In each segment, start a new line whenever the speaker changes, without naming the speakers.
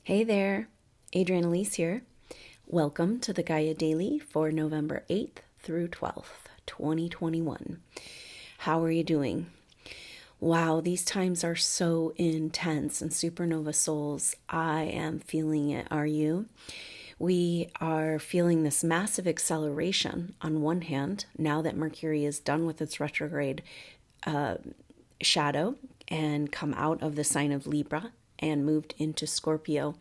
Hey there, Adrienne Elise here. Welcome to the Gaia Daily for November 8th through 12th, 2021. How are you doing? Wow, these times are so intense, and supernova souls, I am feeling it. Are you? We are feeling this massive acceleration on one hand, now that Mercury is done with its retrograde shadow and come out of the sign of Libra and moved into Scorpio.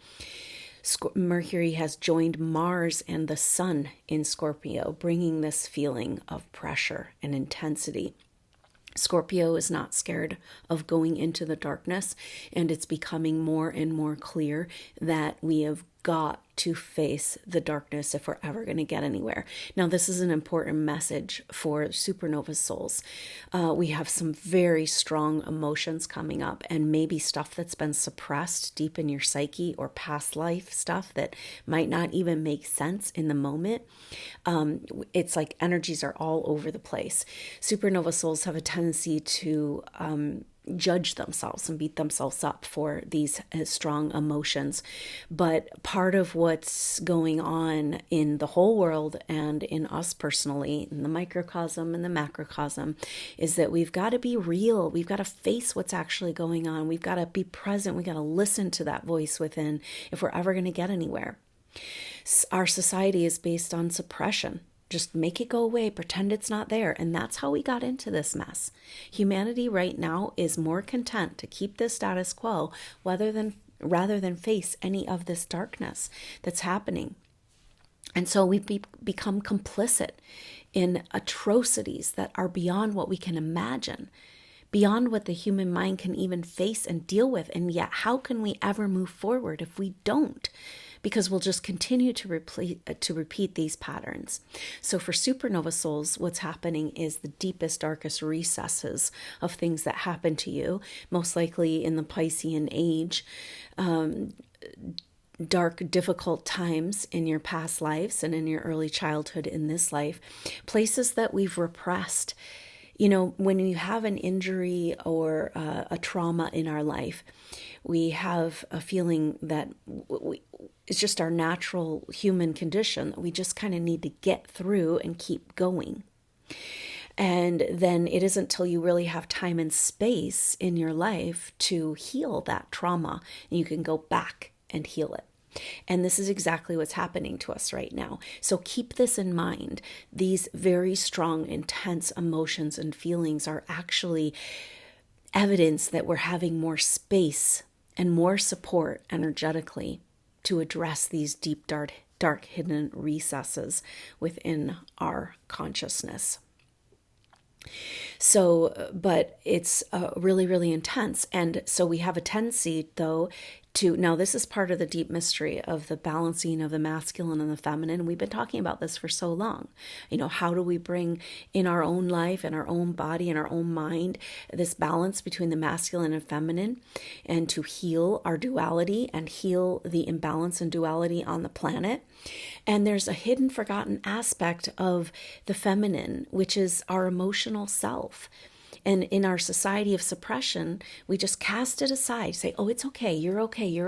Mercury has joined Mars and the Sun in Scorpio, bringing this feeling of pressure and intensity. Scorpio is not scared of going into the darkness, and it's becoming more and more clear that we have got to face the darkness if we're ever going to get anywhere. Now, this is an important message for supernova souls. We have some very strong emotions coming up, and maybe stuff that's been suppressed deep in your psyche, or past life stuff that might not even make sense in the moment. It's like energies are all over the place. Supernova souls have a tendency to judge themselves and beat themselves up for these strong emotions. But part of what's going on in the whole world and in us personally, in the microcosm and the macrocosm, is that we've got to be real. We've got to face what's actually going on. We've got to be present. We've got to listen to that voice within if we're ever going to get anywhere. Our society is based on suppression. Just make it go away, pretend it's not there. And that's how we got into this mess. Humanity right now is more content to keep the status quo rather than face any of this darkness that's happening. And so we've become complicit in atrocities that are beyond what we can imagine, beyond what the human mind can even face and deal with. And yet, how can we ever move forward if we don't? Because we'll just continue to repeat these patterns. So for supernova souls, what's happening is the deepest, darkest recesses of things that happen to you, most likely in the Piscean age, dark, difficult times in your past lives and in your early childhood in this life, places that we've repressed. You know, when you have an injury or a trauma in our life, we have a feeling that it's just our natural human condition that we just kind of need to get through and keep going. And then it isn't till you really have time and space in your life to heal that trauma, and you can go back and heal it. And this is exactly what's happening to us right now. So keep this in mind. These very strong, intense emotions and feelings are actually evidence that we're having more space and more support energetically to address these deep, dark hidden recesses within our consciousness. So, but it's really, really intense. And so we have a tendency, though, now this is part of the deep mystery of the balancing of the masculine and the feminine. We've been talking about this for so long. You know, how do we bring in our own life and our own body and our own mind this balance between the masculine and feminine, and to heal our duality and heal the imbalance and duality on the planet. And there's a hidden, forgotten aspect of the feminine, which is our emotional self. And in our society of suppression, we just cast it aside, say, oh, it's okay, you're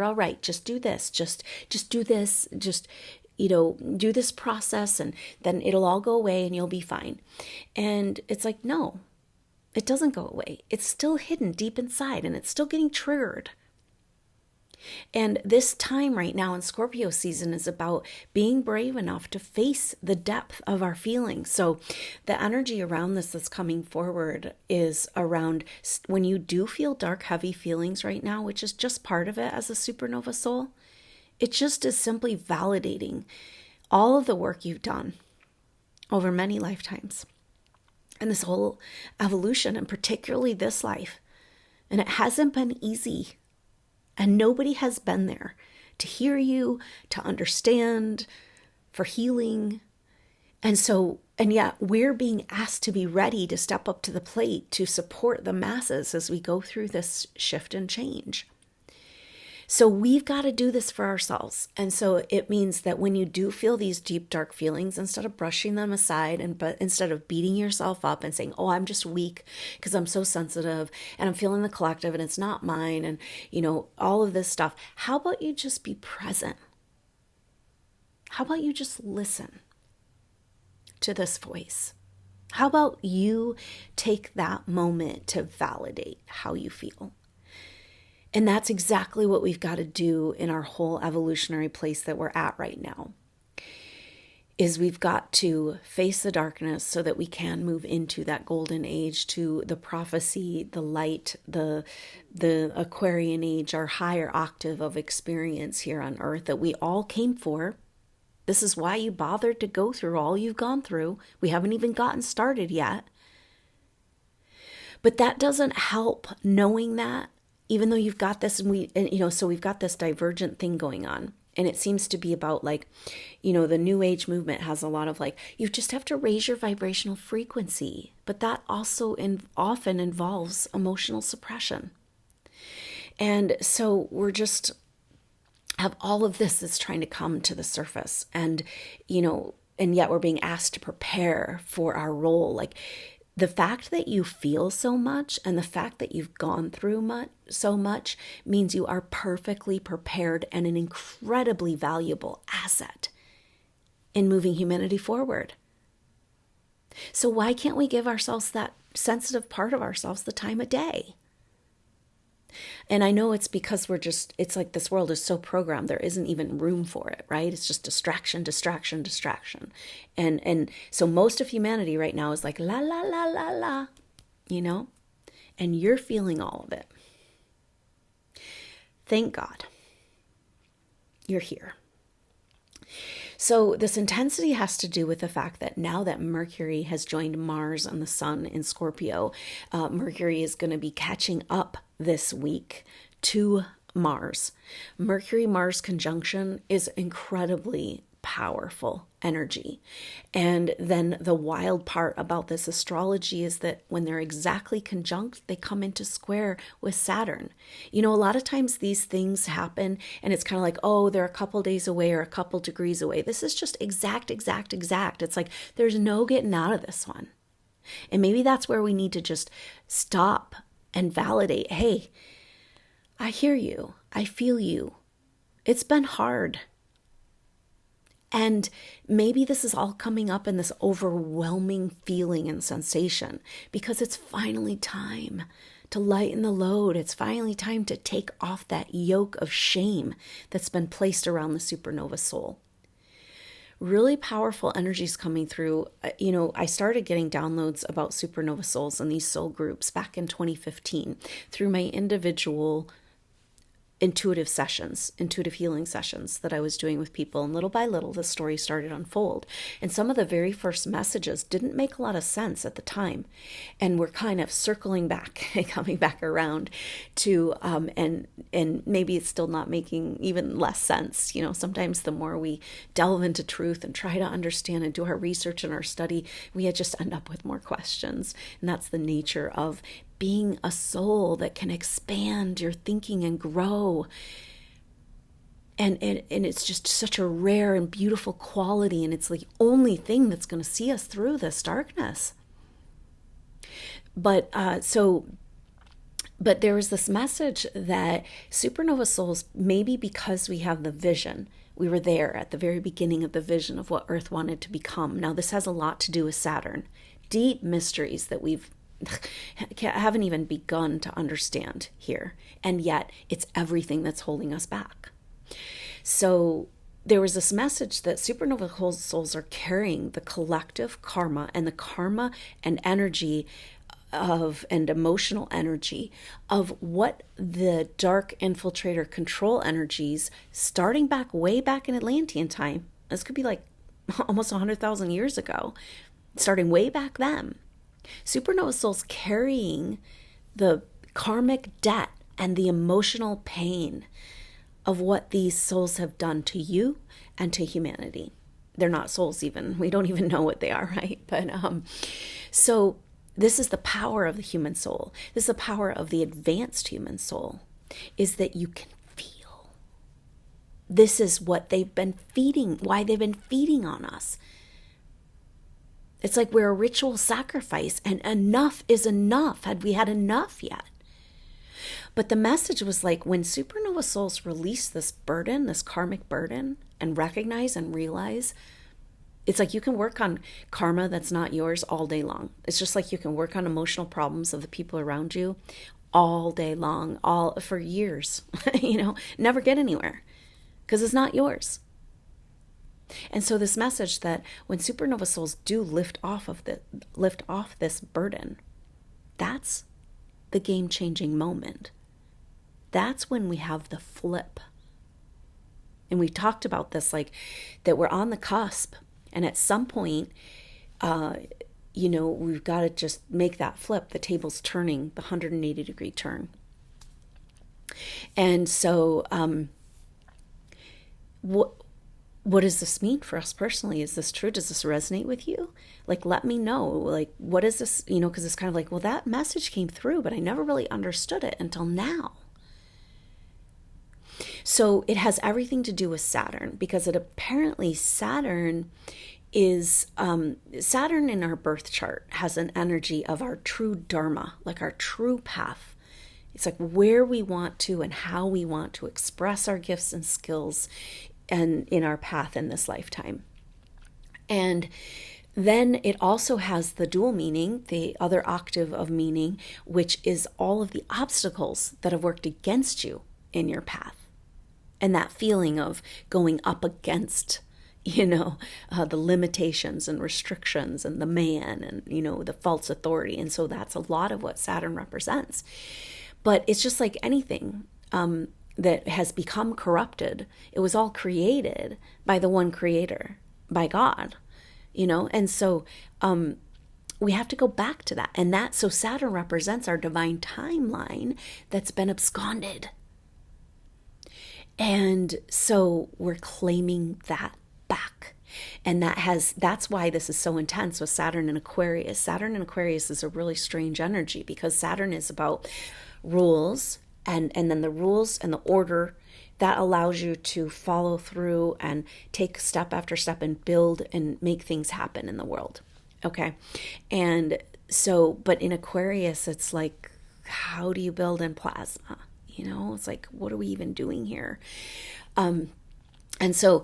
all right, just do this, just do this, just, do this process, and then it'll all go away and you'll be fine. And it's like, no, it doesn't go away. It's still hidden deep inside, and it's still getting triggered. And this time right now in Scorpio season is about being brave enough to face the depth of our feelings. So the energy around this that's coming forward is around when you do feel dark, heavy feelings right now, which is just part of it as a supernova soul. It just is simply validating all of the work you've done over many lifetimes and this whole evolution, and particularly this life. And it hasn't been easy. And nobody has been there to hear you, to understand, for healing. And yet we're being asked to be ready to step up to the plate to support the masses as we go through this shift and change. So we've got to do this for ourselves. And so it means that when you do feel these deep, dark feelings, instead of brushing them aside but instead of beating yourself up and saying, oh, I'm just weak because I'm so sensitive and I'm feeling the collective and it's not mine and, all of this stuff, how about you just be present? How about you just listen to this voice? How about you take that moment to validate how you feel? And that's exactly what we've got to do in our whole evolutionary place that we're at right now, is we've got to face the darkness so that we can move into that golden age, to the prophecy, the light, the Aquarian age, our higher octave of experience here on earth that we all came for. This is why you bothered to go through all you've gone through. We haven't even gotten started yet. But that doesn't help knowing that, even though you've got this, so we've got this divergent thing going on. And it seems to be about the New Age movement has a lot of you just have to raise your vibrational frequency. But that also often involves emotional suppression. And so we're just have all of this that's trying to come to the surface. And, and yet we're being asked to prepare for our role. The fact that you feel so much and the fact that you've gone through so much means you are perfectly prepared and an incredibly valuable asset in moving humanity forward. So why can't we give ourselves, that sensitive part of ourselves, the time of day? And I know it's because it's like this world is so programmed, there isn't even room for it, right? It's just distraction, distraction, distraction. And so most of humanity right now is like, la, la, la, la, la, and you're feeling all of it. Thank God you're here. So this intensity has to do with the fact that now that Mercury has joined Mars and the Sun in Scorpio, Mercury is going to be catching up this week to Mars. Mercury-Mars conjunction is incredibly powerful energy. And then the wild part about this astrology is that when they're exactly conjunct, they come into square with Saturn. A lot of times these things happen and it's kind of like, oh, they're a couple days away or a couple degrees away. This is just exact. It's like there's no getting out of this one. And maybe that's where we need to just stop and validate. Hey, I hear you. I feel you. It's been hard. And maybe this is all coming up in this overwhelming feeling and sensation because it's finally time to lighten the load. It's finally time to take off that yoke of shame that's been placed around the supernova soul. Really powerful energies coming through. I started getting downloads about supernova souls and these soul groups back in 2015 through my individual intuitive healing sessions that I was doing with people. And little by little, the story started to unfold. And some of the very first messages didn't make a lot of sense at the time. And we're kind of circling back and coming back around to, and maybe it's still not making even less sense. Sometimes the more we delve into truth and try to understand and do our research and our study, we just end up with more questions. And that's the nature of being a soul that can expand your thinking and grow. And it's just such a rare and beautiful quality. And it's the only thing that's going to see us through this darkness. But there was this message that supernova souls, maybe because we have the vision, we were there at the very beginning of the vision of what Earth wanted to become. Now, this has a lot to do with Saturn. Deep mysteries that we've haven't even begun to understand here. And yet it's everything that's holding us back. So there was this message that supernova souls are carrying the collective karma and the karma and energy and emotional energy of what the dark infiltrator control energies starting way back in Atlantean time. This could be like almost 100,000 years ago, starting way back then. Supernova souls carrying the karmic debt and the emotional pain of what these souls have done to you and to humanity. They're not souls even. We don't even know what they are, right? But so this is the power of the human soul. This is the power of the advanced human soul, is that you can feel. This is what they've been feeding, why they've been feeding on us. It's like we're a ritual sacrifice, and enough is enough. Had we had enough yet? But the message was like, when supernova souls release this burden, this karmic burden, and recognize and realize, it's like you can work on karma that's not yours all day long. It's just like you can work on emotional problems of the people around you all day long, all for years, never get anywhere because it's not yours. And so this message that when supernova souls do lift off this burden, that's the game-changing moment. That's when we have the flip. And we talked about this, like that we're on the cusp. And at some point, we've got to just make that flip. The table's turning, the 180-degree turn. And so what does this mean for us personally? Is this true? Does this resonate with you? Like, let me know. Like, what is this? Because it's kind of like, well, that message came through, but I never really understood it until now. So it has everything to do with Saturn, because apparently Saturn is, Saturn in our birth chart has an energy of our true dharma, like our true path. It's like where we want to and how we want to express our gifts and skills and in our path in this lifetime. And then it also has the dual meaning, the other octave of meaning, which is all of the obstacles that have worked against you in your path. And that feeling of going up against, the limitations and restrictions and the man and, the false authority. And so that's a lot of what Saturn represents. But it's just like anything that has become corrupted. It was all created by the one creator, by God, And so we have to go back to that. And so Saturn represents our divine timeline that's been absconded. And so we're claiming that back. And that's why this is so intense with Saturn and Aquarius. Saturn and Aquarius is a really strange energy because Saturn is about rules and then the rules and the order that allows you to follow through and take step after step and build and make things happen in the world. Okay. And so, but in Aquarius, it's like, how do you build in plasma? It's like, what are we even doing here? And so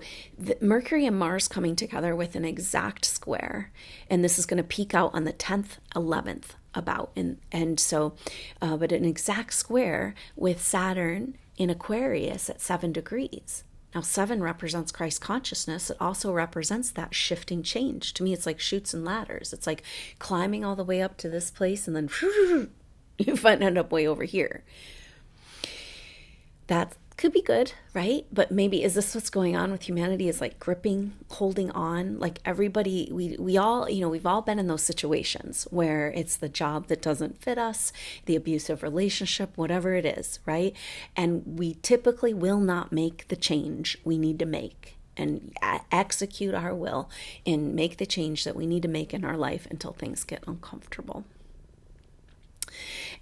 Mercury and Mars coming together with an exact square, and this is going to peak out on the 10th, 11th about. And so, but an exact square with Saturn in Aquarius at 7 degrees. Now, 7 represents Christ consciousness. It also represents that shifting change. To me, it's like chutes and ladders. It's like climbing all the way up to this place and then you find end up way over here. That could be good, right? But maybe is this what's going on with humanity, is like gripping, holding on, like everybody, we all, we've all been in those situations where it's the job that doesn't fit us, the abusive relationship, whatever it is, right? And we typically will not make the change we need to make and execute our will and make the change that we need to make in our life until things get uncomfortable.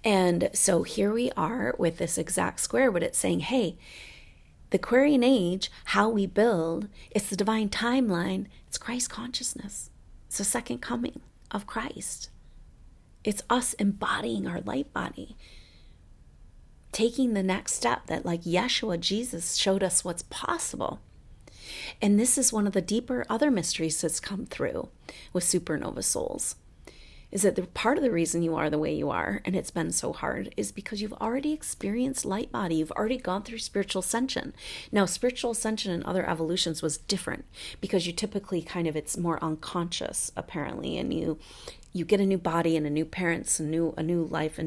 And so here we are with this exact square, but it's saying, hey, the Aquarian age, how we build, it's the divine timeline. It's Christ consciousness. It's the second coming of Christ. It's us embodying our light body, taking the next step that like Yeshua, Jesus, showed us what's possible. And this is one of the deeper other mysteries that's come through with supernova souls. Is that the part of the reason you are the way you are, and it's been so hard, is because you've already experienced light body. You've already gone through spiritual ascension. Now, spiritual ascension in other evolutions was different because you typically it's more unconscious, apparently, and you get a new body and a new parents, a new life,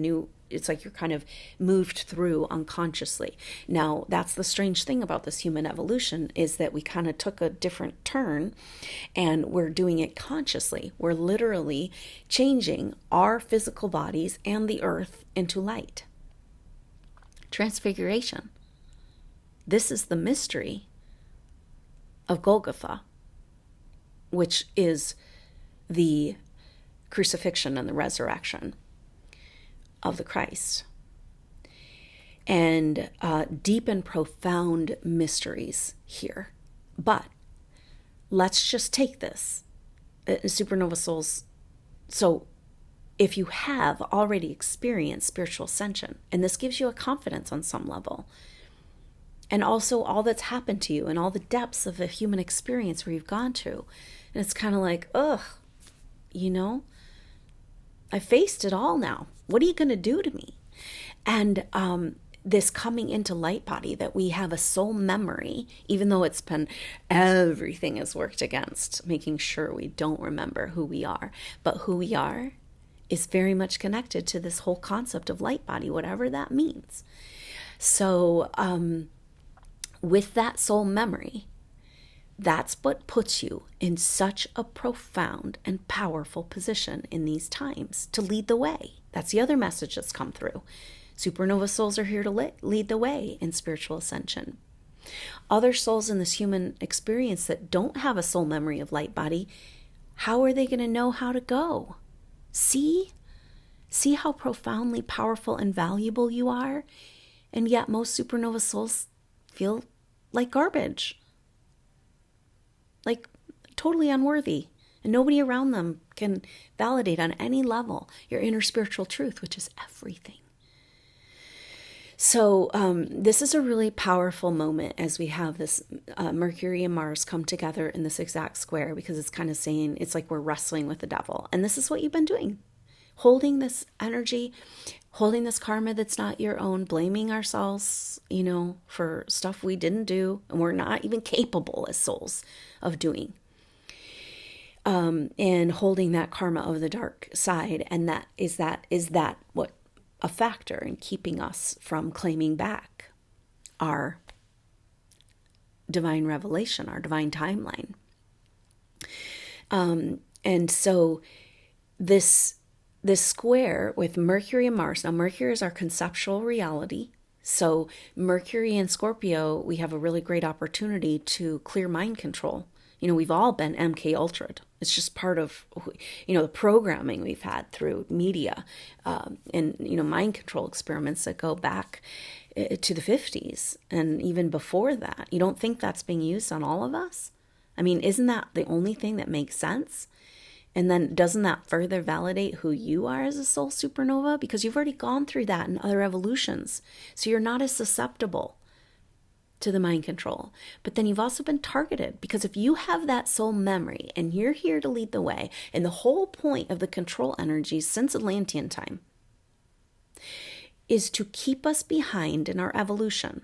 it's like you're kind of moved through unconsciously. Now, that's the strange thing about this human evolution, is that we kind of took a different turn and we're doing it consciously. We're literally changing our physical bodies and the earth into light. Transfiguration. This is the mystery of Golgotha, which is the crucifixion and the resurrection of the Christ. and deep and profound mysteries here. But let's just take this. Supernova souls. So if you have already experienced spiritual ascension, and this gives you a confidence on some level, and also all that's happened to you and all the depths of the human experience where you've gone to, and it's kind of like, ugh, I faced it all now. What are you going to do to me? And this coming into light body, that we have a soul memory, even though it's been, everything is worked against, making sure we don't remember who we are. But who we are is very much connected to this whole concept of light body, whatever that means. So with that soul memory, that's what puts you in such a profound and powerful position in these times to lead the way. That's the other message that's come through. Supernova souls are here to lead the way in spiritual ascension. Other souls in this human experience that don't have a soul memory of light body, how are they going to know how to go? See how profoundly powerful and valuable you are? And yet most supernova souls feel like garbage. Like totally unworthy. And nobody around them can validate on any level your inner spiritual truth, which is everything. So this is a really powerful moment as we have this Mercury and Mars come together in this exact square, because it's kind of saying, it's like we're wrestling with the devil. And this is what you've been doing. Holding this energy, holding this karma that's not your own, blaming ourselves, for stuff we didn't do and we're not even capable as souls of doing. And holding that karma of the dark side. And is that what a factor in keeping us from claiming back our divine revelation, our divine timeline. And so this square with Mercury and Mars. Now, Mercury is our conceptual reality. So Mercury and Scorpio, we have a really great opportunity to clear mind control. We've all been MK Ultra'd. It's just part of, the programming we've had through media and, mind control experiments that go back to the 50s and even before that. You don't think that's being used on all of us? I mean, isn't that the only thing that makes sense? And then doesn't that further validate who you are as a soul supernova? Because you've already gone through that in other evolutions. So you're not as susceptible to the mind control. But then you've also been targeted, because if you have that soul memory and you're here to lead the way, and the whole point of the control energies since Atlantean time is to keep us behind in our evolution,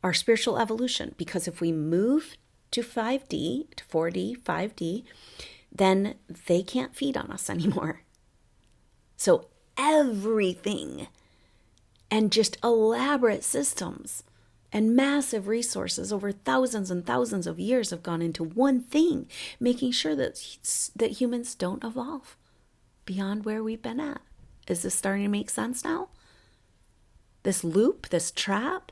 our spiritual evolution. Because if we move to 5D, to 4D, 5D, then they can't feed on us anymore. So everything and just elaborate systems and massive resources over thousands and thousands of years have gone into one thing, making sure that humans don't evolve beyond where we've been at. Is this starting to make sense now? This loop, this trap?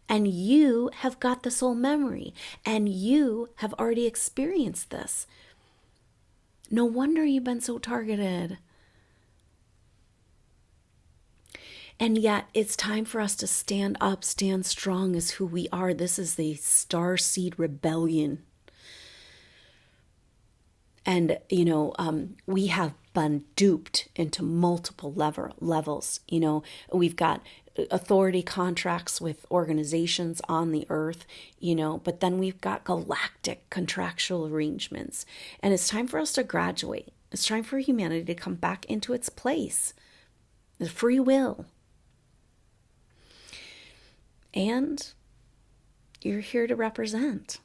And you have got the soul memory, and you have already experienced this. No wonder you've been so targeted. And yet it's time for us to stand up, stand strong as who we are. This is the starseed rebellion. And, we have been duped into multiple levels. We've got authority contracts with organizations on the earth, but then we've got galactic contractual arrangements. And it's time for us to graduate. It's time for humanity to come back into its place. The free will. And you're here to represent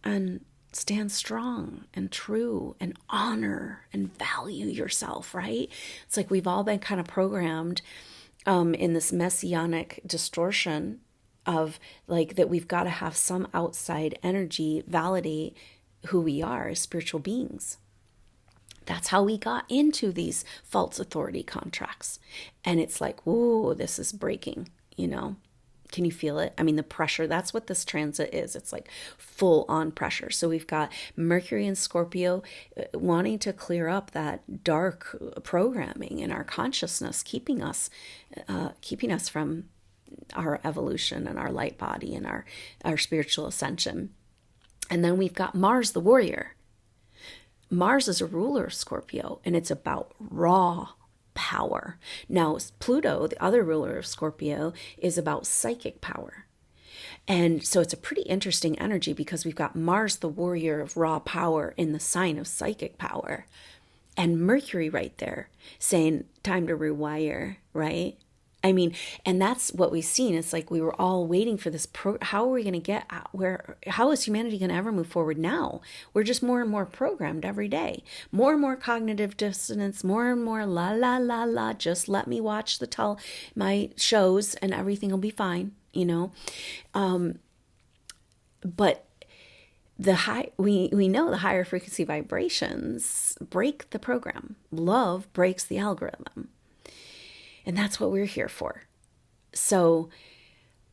and stand strong and true and honor and value yourself, right? It's like we've all been kind of programmed in this messianic distortion of like that we've got to have some outside energy validate who we are as spiritual beings. That's how we got into these false authority contracts. And it's like, whoa, this is breaking, Can you feel it? I mean, the pressure, that's what this transit is. It's like full on pressure. So we've got Mercury and Scorpio wanting to clear up that dark programming in our consciousness, keeping us from our evolution and our light body and our spiritual ascension. And then we've got Mars, the warrior. Mars is a ruler of Scorpio, and it's about raw power. Now, Pluto, the other ruler of Scorpio, is about psychic power. And so it's a pretty interesting energy because we've got Mars, the warrior of raw power, in the sign of psychic power, and Mercury right there saying, time to rewire, right? I mean, and that's what we've seen. It's like we were all waiting for this. How are we going to get where? How is humanity going to ever move forward now? We're just more and more programmed every day. More and more cognitive dissonance. More and more la la la la. Just let me watch my shows and everything will be fine. You know, but we know the higher frequency vibrations break the program. Love breaks the algorithm. And that's what we're here for. So,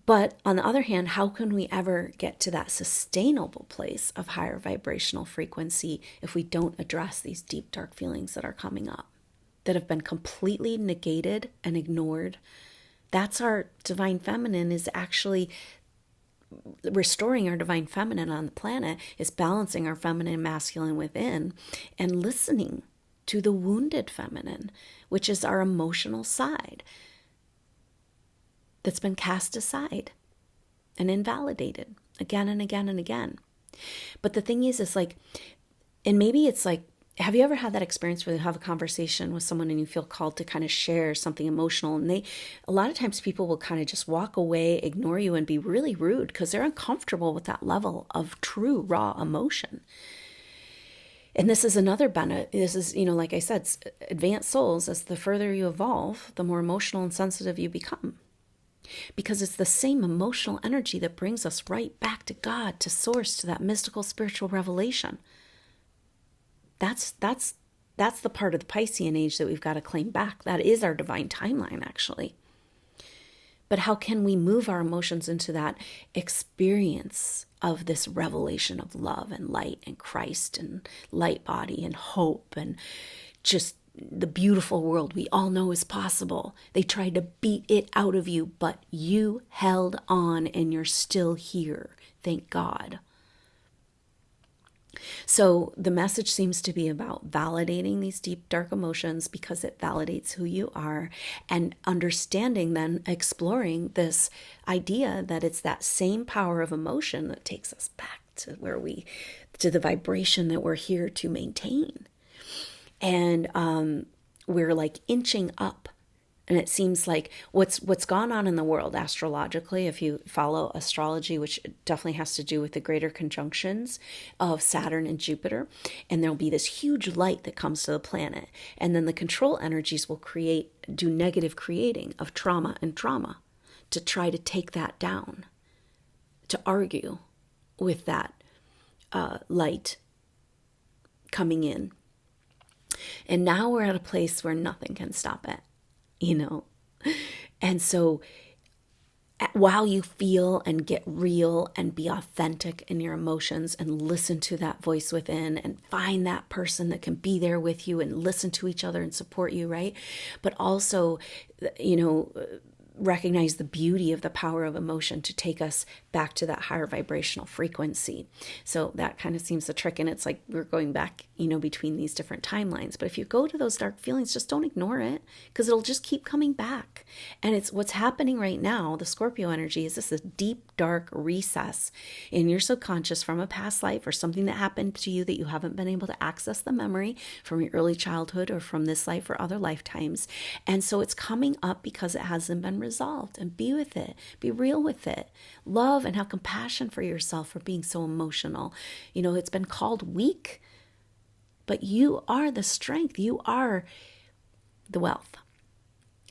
but on the other hand, how can we ever get to that sustainable place of higher vibrational frequency if we don't address these deep, dark feelings that are coming up, that have been completely negated and ignored? That's our divine feminine, is actually restoring our divine feminine on the planet, is balancing our feminine and masculine within and listening to the wounded feminine, which is our emotional side that's been cast aside and invalidated again and again and again. But the thing is like, and maybe it's like, have you ever had that experience where you have a conversation with someone and you feel called to kind of share something emotional, and a lot of times people will kind of just walk away, ignore you, and be really rude because they're uncomfortable with that level of true raw emotion. And this is another benefit. This is, like I said, advanced souls, as the further you evolve, the more emotional and sensitive you become. Because it's the same emotional energy that brings us right back to God, to source, to that mystical spiritual revelation. That's the part of the Piscean age that we've got to claim back. That is our divine timeline, actually. But how can we move our emotions into that experience of this revelation of love and light and Christ and light body and hope and just the beautiful world we all know is possible? They tried to beat it out of you, but you held on and you're still here. Thank God. So the message seems to be about validating these deep, dark emotions because it validates who you are, and understanding, then exploring this idea that it's that same power of emotion that takes us back to to the vibration that we're here to maintain. And we're like inching up. And it seems like what's gone on in the world astrologically, if you follow astrology, which definitely has to do with the greater conjunctions of Saturn and Jupiter, and there'll be this huge light that comes to the planet. And then the control energies will do negative creating of trauma and drama to try to take that down, to argue with that light coming in. And now we're at a place where nothing can stop it. And so while you feel and get real and be authentic in your emotions and listen to that voice within and find that person that can be there with you and listen to each other and support you, right? But also, recognize the beauty of the power of emotion to take us back to that higher vibrational frequency. So that kind of seems the trick. And it's like we're going back, between these different timelines. But if you go to those dark feelings, just don't ignore it, because it'll just keep coming back. And it's what's happening right now. The Scorpio energy is this deep, dark recess in your subconscious from a past life or something that happened to you that you haven't been able to access the memory from your early childhood or from this life or other lifetimes. And so it's coming up because it hasn't been resolved. And be with it. Be real with it. Love and have compassion for yourself for being so emotional. It's been called weak, but you are the strength. You are the wealth.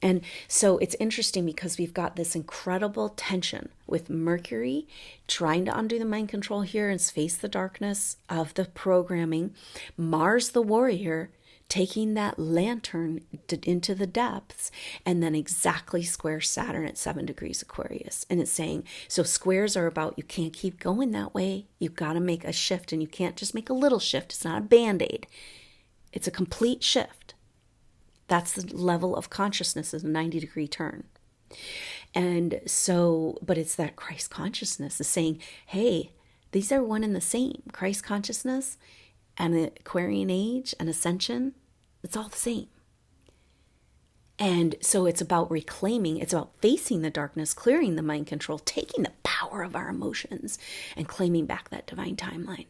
And so it's interesting because we've got this incredible tension with Mercury trying to undo the mind control here and face the darkness of the programming. Mars, the warrior, taking that lantern into the depths, and then exactly square Saturn at 7 degrees Aquarius. And it's saying, so squares are about, you can't keep going that way. You've got to make a shift, and you can't just make a little shift. It's not a band-aid. It's a complete shift. That's the level of consciousness, is a 90-degree turn. And so, but it's that Christ consciousness is saying, hey, these are one and the same. Christ consciousness and the Aquarian age and ascension, it's all the same. And so it's about reclaiming, it's about facing the darkness, clearing the mind control, taking the power of our emotions and claiming back that divine timeline.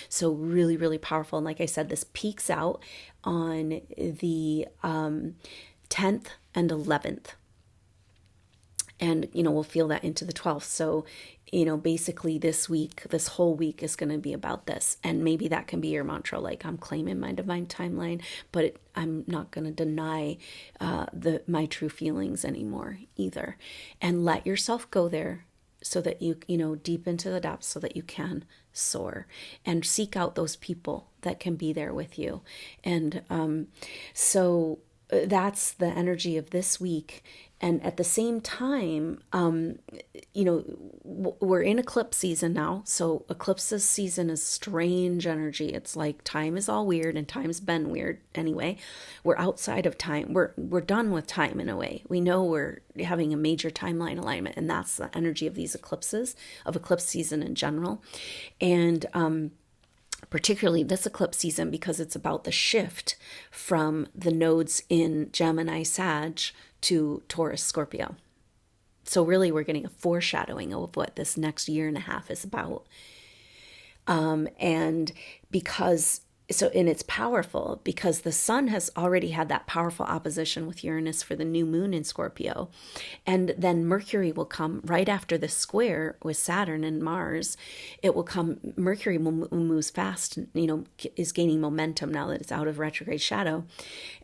So really, really powerful. And like I said, this peaks out on the 10th and 11th. And, we'll feel that into the 12th. So, basically this week, this whole week is going to be about this. And maybe that can be your mantra, like, I'm claiming my divine timeline, but I'm not going to deny my true feelings anymore either. And let yourself go there so that you, deep into the depths so that you can soar, and seek out those people that can be there with you. And so that's the energy of this week. And at the same time, we're in eclipse season now. So eclipses season is strange energy. It's like time is all weird, and time's been weird anyway. We're outside of time. We're done with time in a way. We know we're having a major timeline alignment, and that's the energy of these eclipses, of eclipse season in general. And particularly this eclipse season, because it's about the shift from the nodes in Gemini, Sag to Taurus, Scorpio. So really we're getting a foreshadowing of what this next year and a half is about. And it's powerful because the sun has already had that powerful opposition with Uranus for the new moon in Scorpio. And then Mercury will come right after the square with Saturn and Mars. It will come, Mercury moves fast, is gaining momentum now that it's out of retrograde shadow.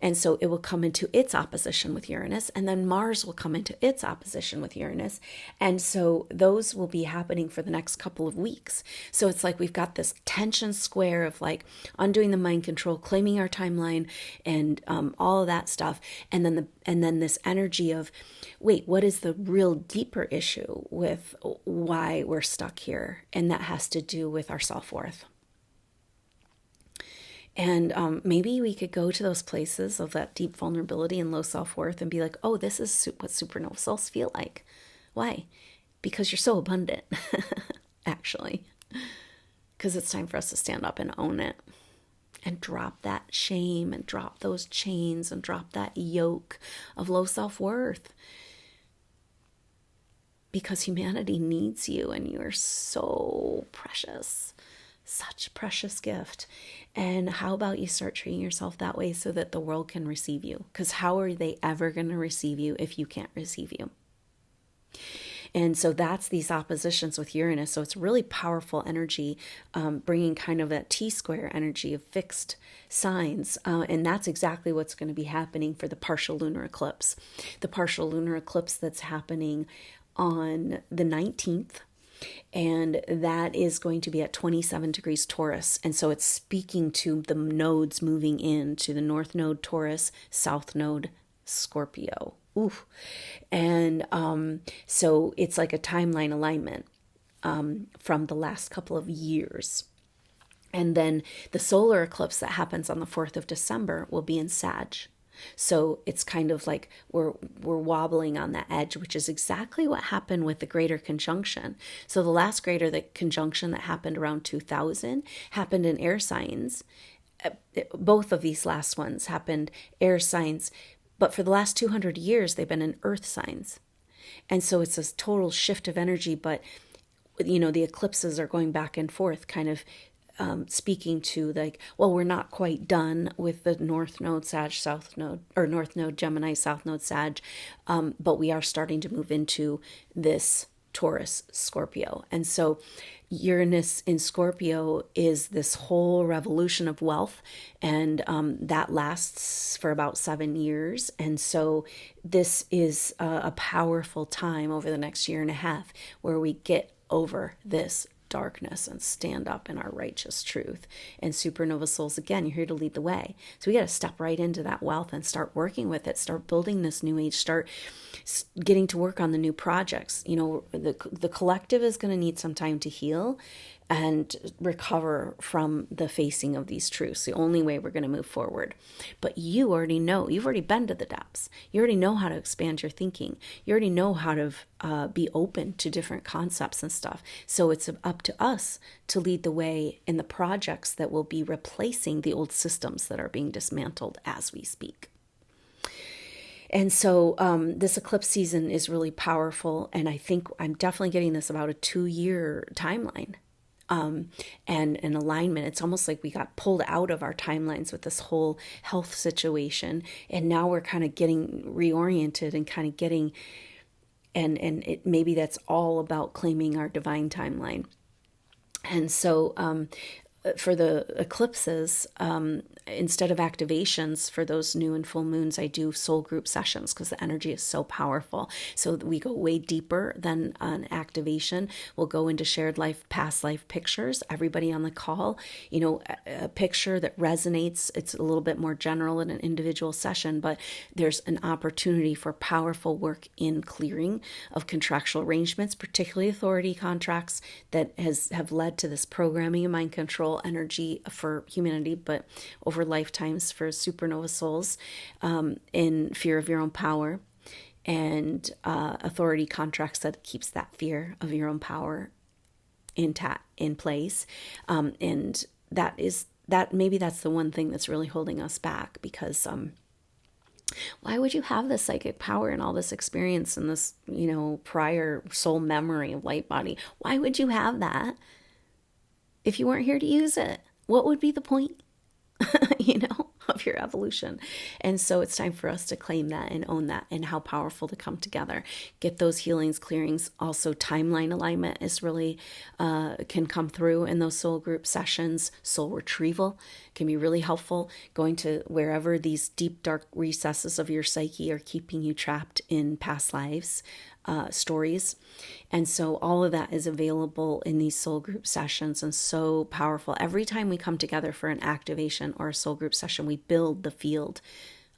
And so it will come into its opposition with Uranus, and then Mars will come into its opposition with Uranus. And so those will be happening for the next couple of weeks. So it's like we've got this tension square of like undoing the mind control, claiming our timeline, and all of that stuff. And then this energy of, wait, what is the real deeper issue with why we're stuck here? And that has to do with our self-worth. And maybe we could go to those places of that deep vulnerability and low self-worth and be like, oh, this is what supernova souls feel like. Why? Because you're so abundant, actually. Because it's time for us to stand up and own it. And drop that shame, and drop those chains, and drop that yoke of low self-worth. Because humanity needs you, and you are so precious. Such a precious gift. And how about you start treating yourself that way so that the world can receive you? Because how are they ever going to receive you if you can't receive you? And so that's these oppositions with Uranus. So it's really powerful energy, bringing kind of that T-square energy of fixed signs. And that's exactly what's going to be happening for the partial lunar eclipse. The partial lunar eclipse that's happening on the 19th. And that is going to be at 27 degrees Taurus. And so it's speaking to the nodes moving into the North Node Taurus, South Node Scorpio. Ooh. And so it's like a timeline alignment from the last couple of years. And then the solar eclipse that happens on the 4th of December will be in Sag. So it's kind of like we're wobbling on that edge, which is exactly what happened with the greater conjunction. So the last greater conjunction that happened around 2000 happened in air signs. Both of these last ones happened air signs. But for the last 200 years, they've been in earth signs. And so it's a total shift of energy. But, the eclipses are going back and forth, kind of speaking to like, well, we're not quite done with the North Node, Sag, South Node, or North Node, Gemini, South Node, Sag. But we are starting to move into this Taurus, Scorpio. And so Uranus in Scorpio is this whole revolution of wealth, and that lasts for about 7 years. And so this is a powerful time over the next year and a half where we get over this darkness and stand up in our righteous truth. And supernova souls, again, you're here to lead the way. So we got to step right into that wealth and start working with it, start building this new age, start getting to work on the new projects. You know, the collective is going to need some time to heal and recover from the facing of these truths. The only way we're going to move forward. But you already know, you've already been to the depths. You already know how to expand your thinking. You already know how to be open to different concepts and stuff. So it's up to us to lead the way in the projects that will be replacing the old systems that are being dismantled as we speak. And so this eclipse season is really powerful. And I think I'm definitely getting this about a 2-year timeline. And an alignment. It's almost like we got pulled out of our timelines with this whole health situation. And now we're kind of getting reoriented and kind of getting, and maybe that's all about claiming our divine timeline. And so for the eclipses, instead of activations for those new and full moons, I do soul group sessions because the energy is so powerful. So we go way deeper than an activation. We'll go into shared life, past life pictures. Everybody on the call, you know, a picture that resonates. It's a little bit more general in an individual session, but there's an opportunity for powerful work in clearing of contractual arrangements, particularly authority contracts that have led to this programming and mind control energy for humanity, but over lifetimes for supernova souls, in fear of your own power and authority contracts that keeps that fear of your own power in place. And maybe that's the one thing that's really holding us back, because why would you have this psychic power and all this experience and this, you know, prior soul memory of light body? Why would you have that if you weren't here to use it? What would be the point, you know, of your evolution? And so it's time for us to claim that and own that, and how powerful to come together, get those healings, clearings. Also, timeline alignment is really, can come through in those soul group sessions. Soul retrieval can be really helpful, going to wherever these deep, dark recesses of your psyche are keeping you trapped in past lives. Stories. And so all of that is available in these soul group sessions, and so powerful. Every time we come together for an activation or a soul group session, we build the field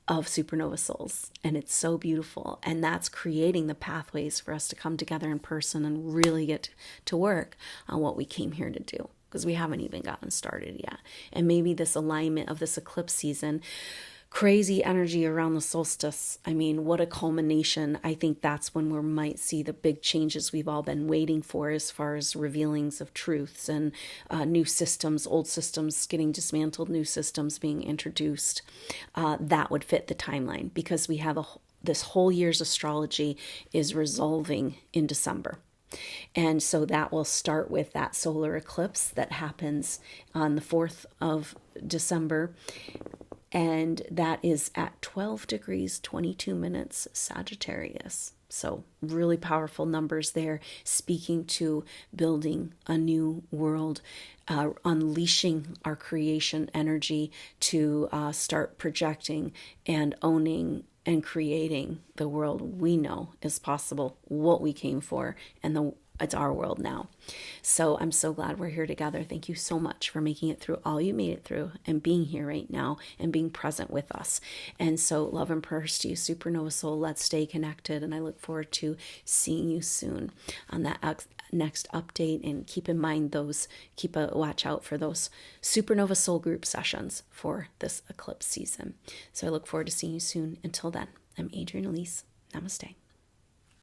of supernova souls, and it's so beautiful. And that's creating the pathways for us to come together in person and really get to work on what we came here to do, because we haven't even gotten started yet. And maybe this alignment of this eclipse season, crazy energy around the solstice. I mean, what a culmination. I think that's when we might see the big changes we've all been waiting for, as far as revealings of truths and new systems, old systems getting dismantled, new systems being introduced. That would fit the timeline, because we have this whole year's astrology is resolving in December. And so that will start with that solar eclipse that happens on the 4th of December. And that is at 12 degrees, 22 minutes Sagittarius. So really powerful numbers there, speaking to building a new world, unleashing our creation energy to start projecting and owning and creating the world we know is possible, what we came for, and it's our world now. So I'm so glad we're here together. Thank you so much for making it through all you made it through, and being here right now and being present with us. And so love and prayers to you, supernova soul. Let's stay connected, and I look forward to seeing you soon on that next update. And keep in mind keep a watch out for those supernova soul group sessions for this eclipse season. So I look forward to seeing you soon. Until then, I'm Adrienne Elise. Namaste.